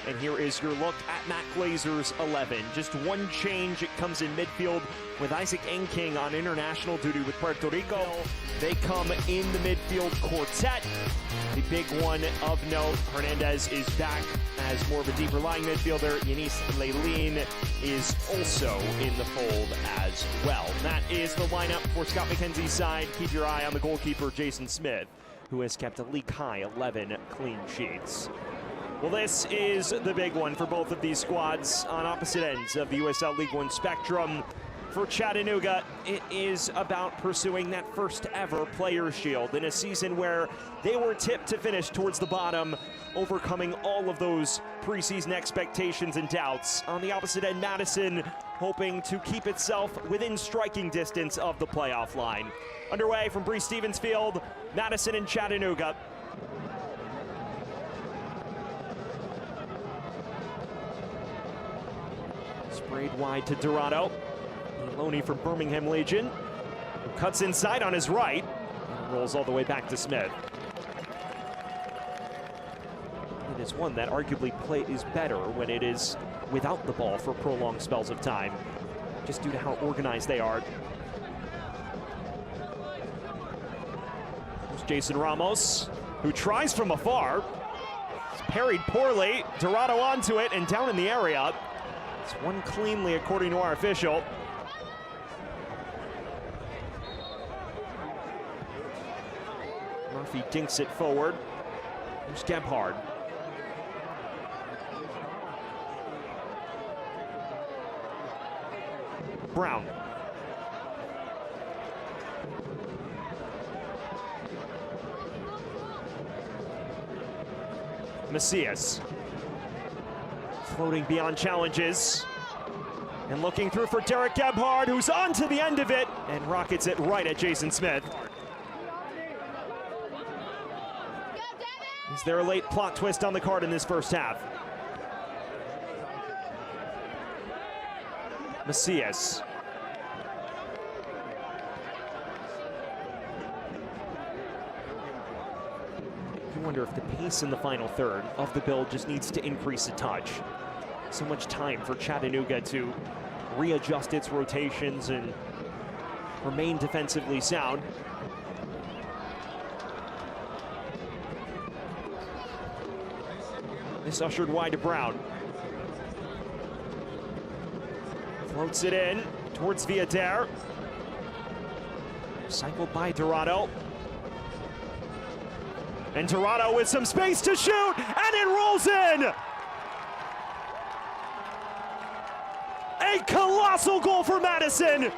And here is your look at Matt Glazer's 11. Just one change. It comes in midfield with Isaac Enking on international duty with Puerto Rico. They come in the midfield quartet. The big one of note, Hernandez is back as more of a deeper lying midfielder. Yanis Lelin is also in the fold as well. That is the lineup for Scott McKenzie's side. Keep your eye on the goalkeeper, Jason Smith, who has kept a league high 11 clean sheets. Well, this is the big one for both of these squads on opposite ends of the USL League One spectrum. For Chattanooga, it is about pursuing that first ever Players' Shield in a season where they were tipped to finish towards the bottom, overcoming all of those preseason expectations and doubts. On the opposite end, Madison hoping to keep itself within striking distance of the playoff line. Underway from Breese Stevens Field, Madison and Chattanooga. Sprayed wide to Dourado. Lelin from Birmingham Legion, who cuts inside on his right and rolls all the way back to Smith. It is one that arguably is better when it is without the ball for prolonged spells of time, just due to how organized they are. There's Joshua Ramos, who tries from afar. It's parried poorly. Dourado onto it and down in the area. It's won cleanly according to our official. Murphy dinks it forward. There's Gebhard. Brown. Macias. Floating beyond challenges. And looking through for Derek Gebhard, who's on to the end of it and rockets it right at Jason Smith. Is there a late plot twist on the card in this first half? Macias. You wonder if the pace in the final third of the build just needs to increase a touch. So much time for Chattanooga to readjust its rotations and remain defensively sound. This ushered wide to Brown. Floats it in towards Villader. Cycled by Dourado. And Dourado with some space to shoot, and it rolls in! A colossal goal for Madison,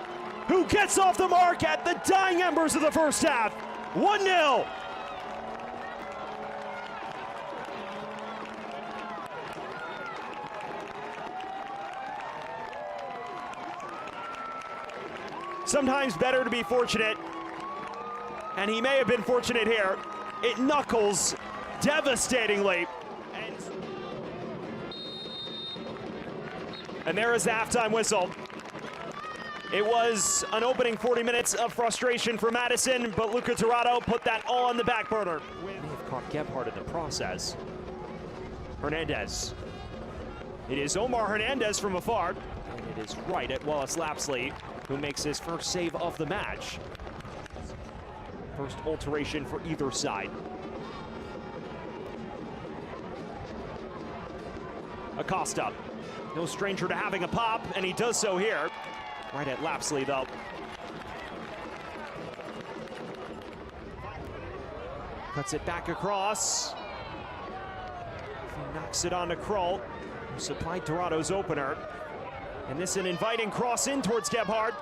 who gets off the mark at the dying embers of the first half. 1-0. Sometimes better to be fortunate, and he may have been fortunate here. It knuckles devastatingly. And there is the halftime whistle. It was an opening 40 minutes of frustration for Madison, but Lucca Dourado put that all on the back burner. They have caught Gebhard in the process. Hernandez. It is Omar Hernandez from afar, and it is right at Wallace Lapsley, who makes his first save of the match. First alteration for either side. Acosta, no stranger to having a pop, and he does so here. Right at Lapsley, though. Cuts it back across. He knocks it on to Crull, who supplied Dourado's opener. And this an inviting cross in towards Gebhard.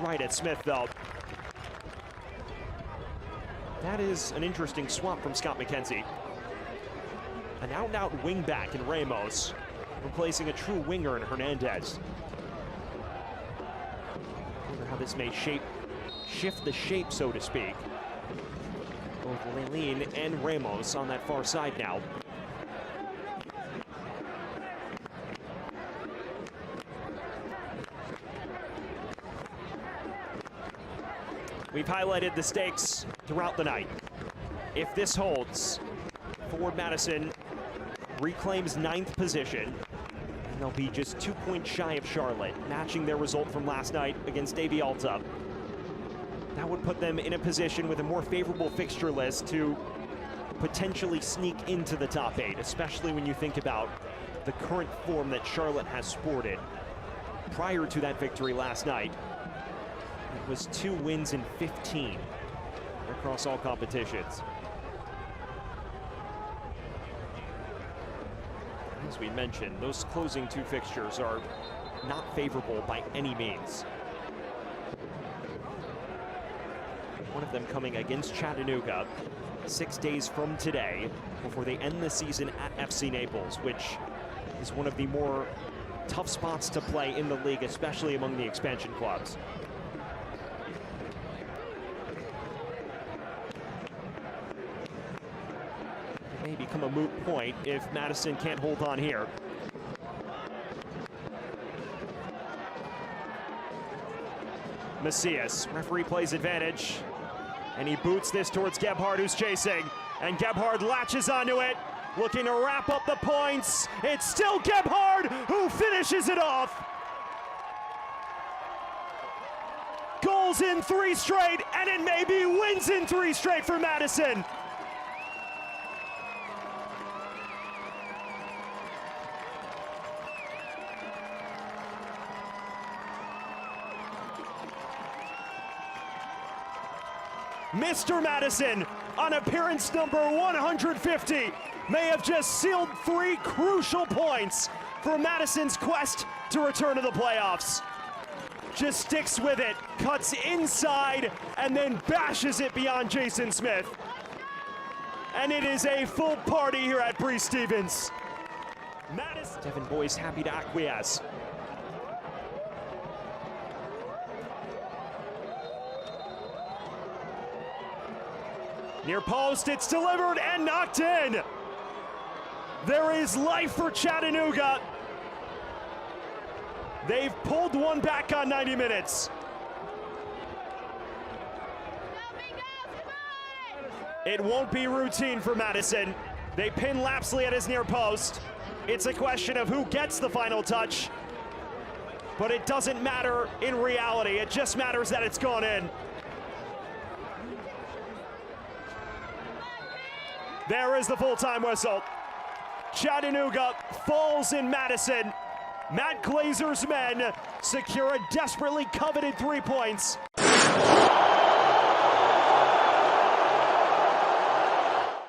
Right at Smith, though. That is an interesting swap from Scott McKenzie. An out-and-out wing-back in Ramos, replacing a true winger in Hernandez. I wonder how this may shift the shape, so to speak. Both Lelin and Ramos on that far side now. We've highlighted the stakes throughout the night. If this holds, Forward Madison reclaims 9th position. And they'll be just 2 points shy of Charlotte, matching their result from last night against AB Alta. That would put them in a position with a more favorable fixture list to potentially sneak into the top 8, especially when you think about the current form that Charlotte has sported. Prior to that victory last night, it was 2 wins in 15 across all competitions. As we mentioned, those closing 2 fixtures are not favorable by any means. One of them coming against Chattanooga 6 days from today before they end the season at FC Naples, which is one of the more tough spots to play in the league, especially among the expansion clubs. It may become a moot point if Madison can't hold on here. Macias, referee plays advantage, and he boots this towards Gebhard, who's chasing, and Gebhard latches onto it, looking to wrap up the points. It's still Gebhard who finishes it off. Goals in 3 straight, and it maybe wins in 3 straight for Madison. Mr. Madison, on appearance number 150, may have just sealed 3 crucial points for Madison's quest to return to the playoffs. Just sticks with it, cuts inside, and then bashes it beyond Jason Smith. And it is a full party here at Breese Stevens. Devin Boyce happy to acquiesce. Near post, it's delivered and knocked in. There is life for Chattanooga. They've pulled one back on 90 minutes. It won't be routine for Madison. They pin Lapsley at his near post. It's a question of who gets the final touch. But it doesn't matter in reality. It just matters that it's gone in. There is the full-time whistle. Chattanooga falls in Madison. Matt Glazer's men secure a desperately coveted 3 points.